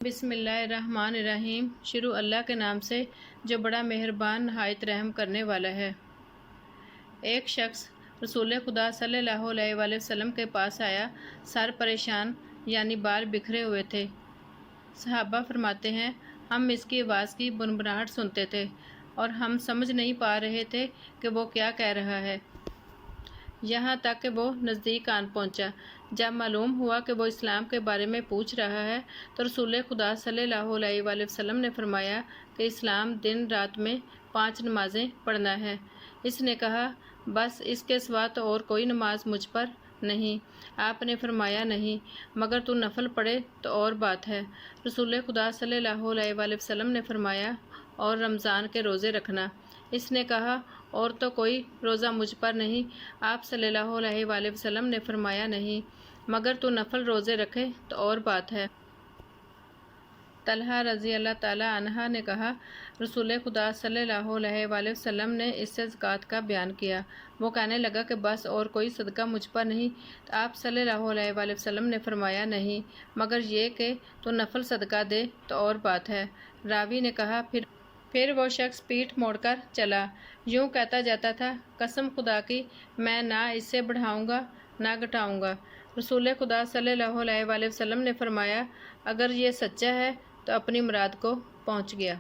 بسم اللہ الرحمن الرحیم۔ شروع اللہ کے نام سے جو بڑا مہربان نہایت رحم کرنے والا ہے۔ ایک شخص رسول خدا صلی اللہ علیہ وآلہ وسلم کے پاس آیا، سر پریشان یعنی بال بکھرے ہوئے تھے۔ صحابہ فرماتے ہیں ہم اس کی آواز کی بنبناہٹ سنتے تھے اور ہم سمجھ نہیں پا رہے تھے کہ وہ کیا کہہ رہا ہے، یہاں تک کہ وہ نزدیک آن پہنچا۔ جب معلوم ہوا کہ وہ اسلام کے بارے میں پوچھ رہا ہے تو رسول خدا صلی اللہ علیہ وآلہ وسلم نے فرمایا کہ اسلام دن رات میں 5 نمازیں پڑھنا ہے۔ اس نے کہا بس اس کے سوا تو اور کوئی نماز مجھ پر نہیں۔ آپ نے فرمایا نہیں، مگر تو نفل پڑھے تو اور بات ہے۔ رسول خدا صلی اللہ علیہ وآلہ وسلم نے فرمایا اور رمضان کے روزے رکھنا۔ اس نے کہا اور تو کوئی روزہ مجھ پر نہیں۔ آپ صلی اللہ علیہ وآلہ وسلم نے فرمایا نہیں، مگر تو نفل روزے رکھے تو اور بات ہے۔ طلحہ رضی اللہ تعالی عنہ نے کہا رسول خدا صلی اللہ علیہ وآلہ وسلم نے اس سے زکوٰۃ کا بیان کیا۔ وہ کہنے لگا کہ بس اور کوئی صدقہ مجھ پر نہیں۔ تو آپ صلی اللہ علیہ وآلہ وسلم نے فرمایا نہیں، مگر یہ کہ تو نفل صدقہ دے تو اور بات ہے۔ راوی نے کہا پھر وہ شخص پیٹھ موڑ کر چلا، یوں کہتا جاتا تھا قسم خدا کی میں نہ اس سے بڑھاؤں گا نہ گھٹاؤں گا۔ رسول خدا صلی اللہ علیہ وآلہ وسلم نے فرمایا اگر یہ سچا ہے تو اپنی مراد کو پہنچ گیا۔